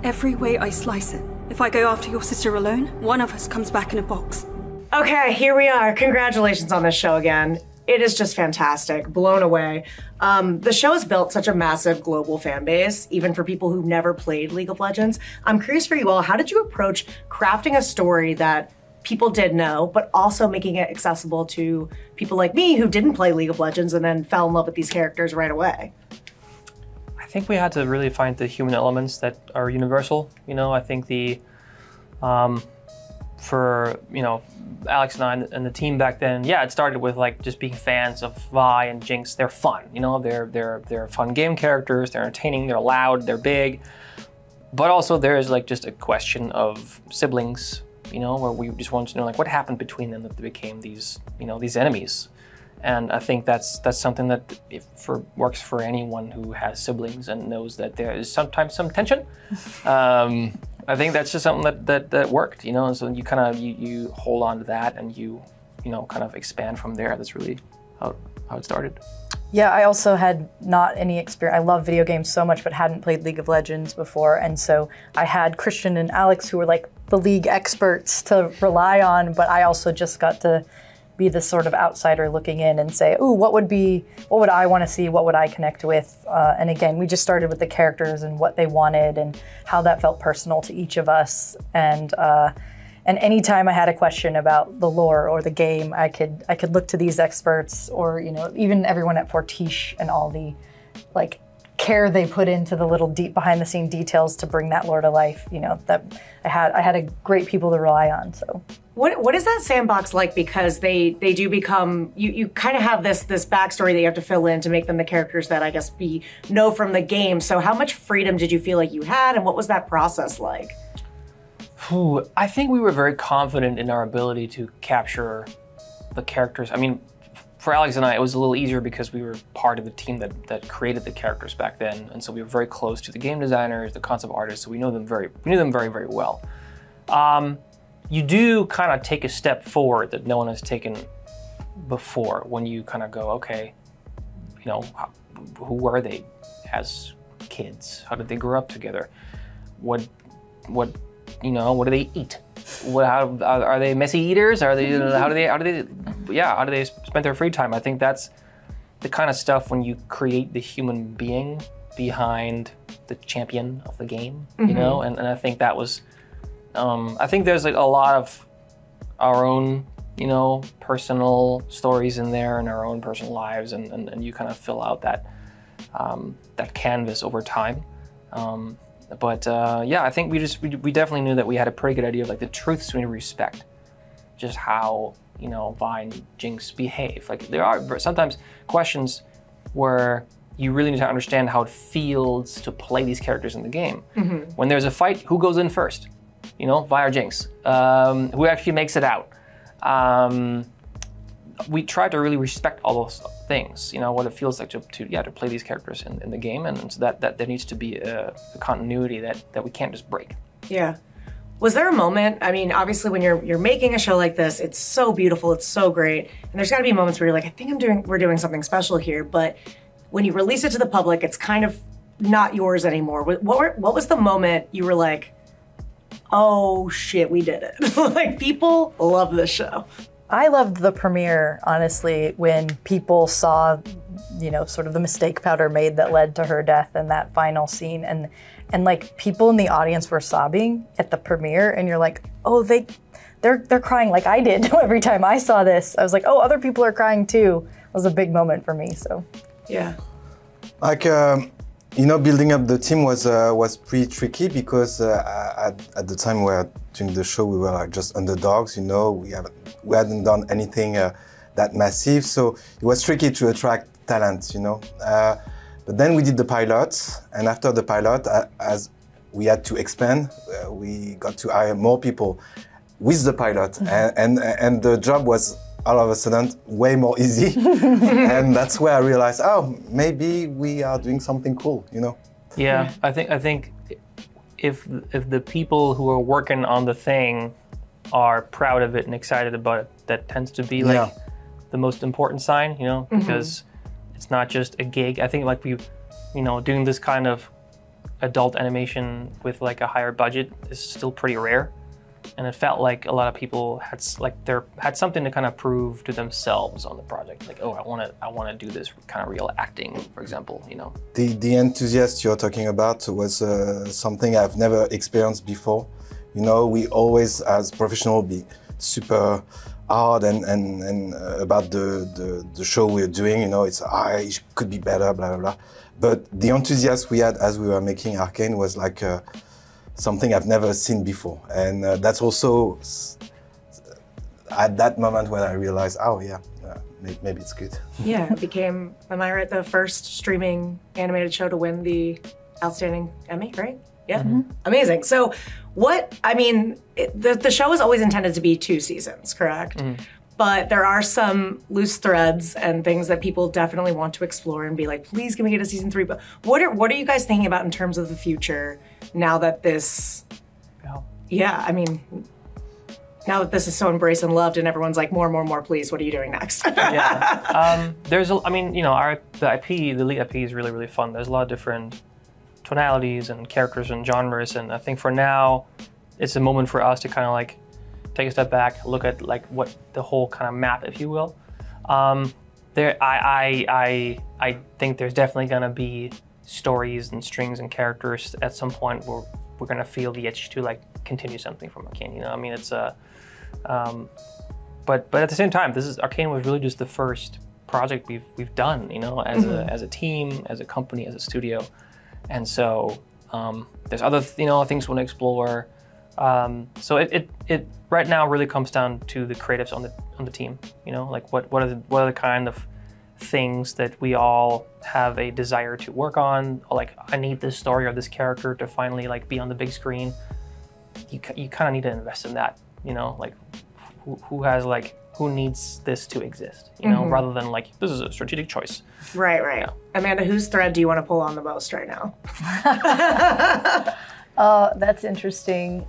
Every way I slice it, if I go after your sister alone, one of us comes back in a box. Okay, here we are. Congratulations on this show again. It is just fantastic. Blown away. The show has built such a massive global fan base, even for people who've never played League of Legends. I'm curious for you all, how did you approach crafting a story that people did know, but also making it accessible to people like me who didn't play League of Legends and then fell in love with these characters right away? I think we had to really find the human elements that are universal. I think for Alex and I and the team back then, it started with like just being fans of Vi and Jinx. They're fun, they're fun game characters. They're entertaining. They're loud. They're big. But also there is like just a question of siblings, where we just wanted to know like what happened between them that they became these enemies. And I think that's something that works for anyone who has siblings and knows that there is sometimes some tension. I think that's just something that worked, and so you kind of you hold on to that and you kind of expand from there. That's really how it started. Yeah, I also had not any experience. I love video games so much, but hadn't played League of Legends before, and so I had Christian and Alex who were like the League experts to rely on, but I also just got to be the sort of outsider looking in and say, ooh, what would I want to see? What would I connect with? And again, we just started with the characters and what they wanted and how that felt personal to each of us. And anytime I had a question about the lore or the game, I could look to these experts or, even everyone at Fortiche and all the like care they put into the little deep behind the scene details to bring that lore to life. That I had a great people to rely on. So. What is that sandbox like? Because they do become, you kind of have this backstory that you have to fill in to make them the characters that I guess we know from the game. So how much freedom did you feel like you had, and what was that process like? I think we were very confident in our ability to capture the characters. I mean, for Alex and I, it was a little easier because we were part of the team that created the characters back then, and so we were very close to the game designers, the concept artists, so we knew them very, very well. You do kind of take a step forward that no one has taken before when you kind of go, okay, who were they as kids? How did they grow up together? What do they eat? Are they messy eaters? How do they spend their free time? I think that's the kind of stuff when you create the human being behind the champion of the game, and I think that was. I think there's like a lot of our own, personal stories in there and our own personal lives, and you kind of fill out that canvas over time. I think we definitely knew that we had a pretty good idea of like the truths we respect, just how Vi and Jinx behave. Like there are sometimes questions where you really need to understand how it feels to play these characters in the game. Mm-hmm. When there's a fight, who goes in first? Vi or Jinx? Who actually makes it out? We try to really respect all those things, what it feels like to play these characters in the game, and so that there needs to be a continuity that we can't just break. Yeah. Was there a moment, I mean, obviously when you're making a show like this, it's so beautiful, it's so great, and there's gotta be moments where you're like, I think we're doing something special here, but when you release it to the public, it's kind of not yours anymore. What was the moment you were like, oh shit, we did it? Like, people love this show. I loved the premiere, honestly, when people saw, sort of the mistake Powder made that led to her death and that final scene. And like, people in the audience were sobbing at the premiere, and you're like, oh, they're crying like I did every time I saw this. I was like, oh, other people are crying too. It was a big moment for me, so. Yeah. Like, building up the team was pretty tricky because at the time we were doing the show, we were like just underdogs. We hadn't done anything that massive, so it was tricky to attract talent. But then we did the pilot, and after the pilot, as we had to expand, we got to hire more people with the pilot, mm-hmm. and the job was all of a sudden way more easy. And that's where I realized, oh, maybe we are doing something cool, Yeah, I think if the people who are working on the thing are proud of it and excited about it, that tends to be like the most important sign, because it's not just a gig. I think like we, doing this kind of adult animation with like a higher budget is still pretty rare, and it felt like a lot of people had something to kind of prove to themselves on the project. Like, oh, I want to do this kind of real acting, for example. You know, The enthusiast you're talking about was something I've never experienced before. You know, we always, as professionals, be super hard and about the show we're doing. You know, it's it could be better, blah blah blah. But the enthusiasm we had as we were making Arcane was like something I've never seen before, and that's also at that moment when I realized, oh yeah, maybe it's good. Yeah, it became, am I right, the first streaming animated show to win the Outstanding Emmy, right? Yeah, amazing. So the show was always intended to be 2 seasons, correct? But there are some loose threads and things that people definitely want to explore and be like, please can we get a season 3? But what are you guys thinking about in terms of the future now that this, now that this is so embraced and loved and everyone's like, more, please, what are you doing next? The IP, the League IP is really, really fun. There's a lot of different tonalities and characters and genres, and I think for now, it's a moment for us to kind of like take a step back, look at like what the whole kind of map, if you will. I think there's definitely gonna be stories and strings and characters at some point where we're gonna feel the itch to like continue something from Arcane. You know, I mean, it's but at the same time, Arcane was really just the first project we've done. You know, as a team, as a company, as a studio, and so there's other things we want to explore. So it right now really comes down to the creatives on the team. You know, like what are the kind of things that we all have a desire to work on. Or like, I need this story or this character to finally like be on the big screen. You kind of need to invest in that. You know, like who needs this to exist? You know, rather than like, this is a strategic choice. Right. Yeah. Amanda, whose thread do you want to pull on the most right now? That's interesting.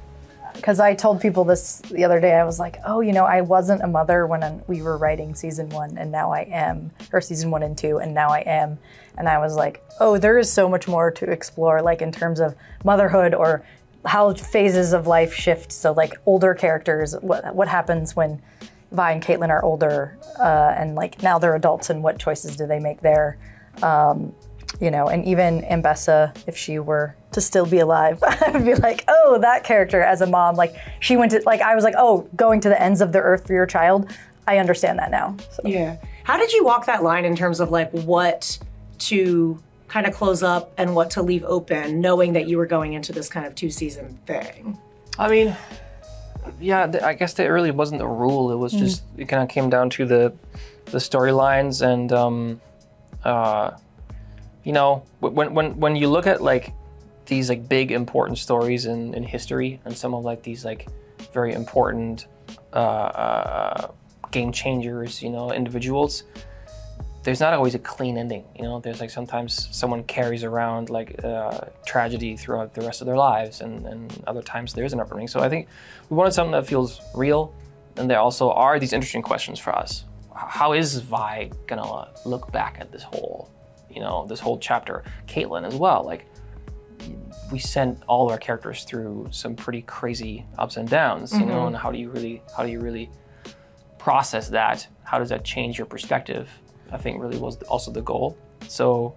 Because I told people this the other day. I was like, oh, I wasn't a mother when we were writing season 1, and now I am, or season 1 and 2, and now I am. And I was like, oh, there is so much more to explore, like in terms of motherhood or how phases of life shift. So like older characters, what happens when Vi and Caitlin are older, and like now they're adults, and what choices do they make there? And even Ambessa, if she were to still be alive, I would be like, oh, that character as a mom, like she went to, like I was like, oh, going to the ends of the earth for your child. I understand that now. So. Yeah. How did you walk that line in terms of like what to kind of close up and what to leave open, knowing that you were going into this kind of 2-season thing? I mean, yeah, I guess there really wasn't a rule. It was just, it kind of came down to the storylines and, when you look at like these like big important stories in history and some of like these like very important game changers, individuals, there's not always a clean ending. There's like sometimes someone carries around like tragedy throughout the rest of their lives, and other times there isn't an ending. So I think we wanted something that feels real, and there also are these interesting questions for us. How is Vi gonna look back at this whole chapter? Caitlin as well. Like, we sent all of our characters through some pretty crazy ups and downs, and how do you really process that? How does that change your perspective? I think really was also the goal. So,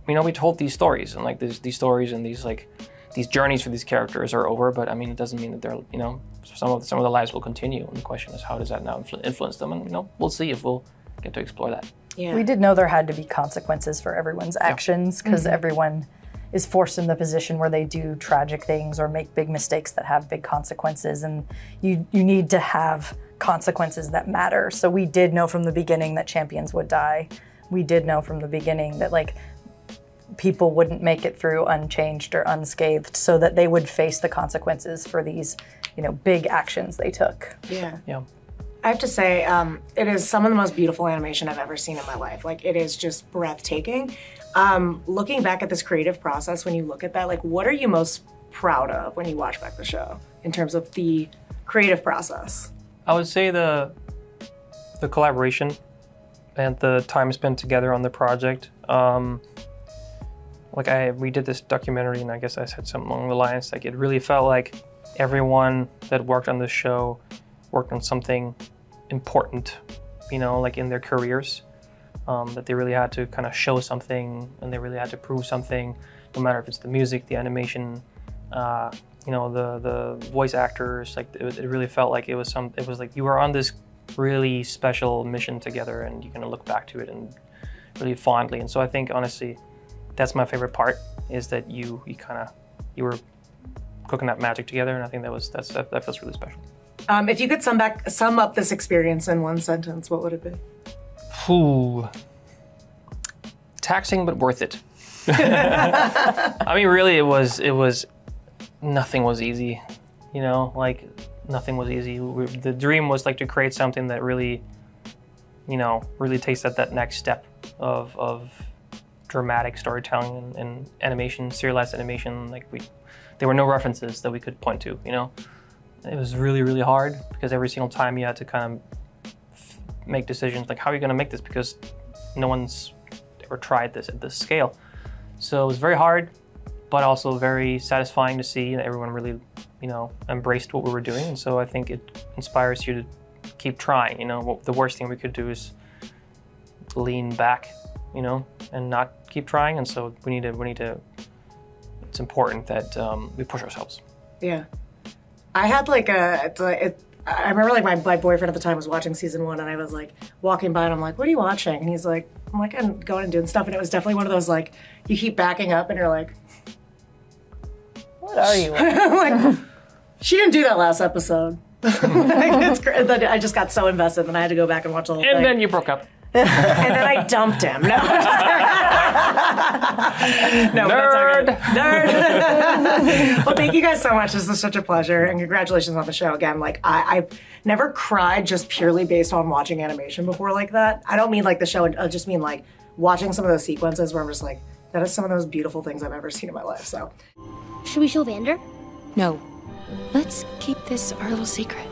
we told these stories, and like these stories and these journeys for these characters are over, but I mean, it doesn't mean that they're, some of the lives will continue. And the question is, how does that now influence them? And, we'll see if we'll get to explore that. Yeah. We did know there had to be consequences for everyone's actions, because everyone is forced in the position where they do tragic things or make big mistakes that have big consequences, and you need to have consequences that matter. So we did know from the beginning that champions would die. We did know from the beginning that like people wouldn't make it through unchanged or unscathed, so that they would face the consequences for these, big actions they took. Yeah. Yeah. I have to say, it is some of the most beautiful animation I've ever seen in my life. Like, it is just breathtaking. Looking back at this creative process, when you look at that, like, what are you most proud of when you watch back the show in terms of the creative process? I would say the collaboration and the time spent together on the project. like we did this documentary, and I guess I said something along the lines like it really felt like everyone that worked on this show worked on something important, you know, like in their careers, that they really had to kind of show something, and they really had to prove something, no matter if it's the music, the animation, you know, the voice actors. Like it really felt like it was like you were on this really special mission together, and you're gonna look back to it and really fondly. And so I think honestly, that's my favorite part, is that you were cooking that magic together, and I think that feels really special. If you could sum up this experience in one sentence, what would it be? Ooh. Taxing but worth it. I mean, really, it was nothing was easy, you know, like nothing was easy. The dream was like to create something that really, you know, really takes that next step of dramatic storytelling and animation, serialized animation. Like there were no references that we could point to, you know. It was really, really hard because every single time you had to kind of make decisions like, how are you going to make this? Because no one's ever tried this at this scale. So it was very hard, but also very satisfying to see that everyone really, you know, embraced what we were doing. And so I think it inspires you to keep trying. You know, the worst thing we could do is lean back, you know, and not keep trying. And so we need to. It's important that we push ourselves. Yeah, I had like I remember like my boyfriend at the time was watching season 1, and I was like walking by and I'm like, what are you watching? And he's like, I'm like, I'm going and doing stuff. And it was definitely one of those like, you keep backing up and you're like, What are you? I'm like, she didn't do that last episode. It's great. I just got so invested and I had to go back and watch the whole thing. And then you broke up. And then I dumped him. No, no, Nerd. That's okay. Nerd. Well, thank you guys so much. This was such a pleasure, and congratulations on the show again. Like I've never cried just purely based on watching animation before like that. I don't mean like the show. I just mean like watching some of those sequences where I'm just like, that is some of those beautiful things I've ever seen in my life. So, Should we show Vander? No. Let's keep this our little secret.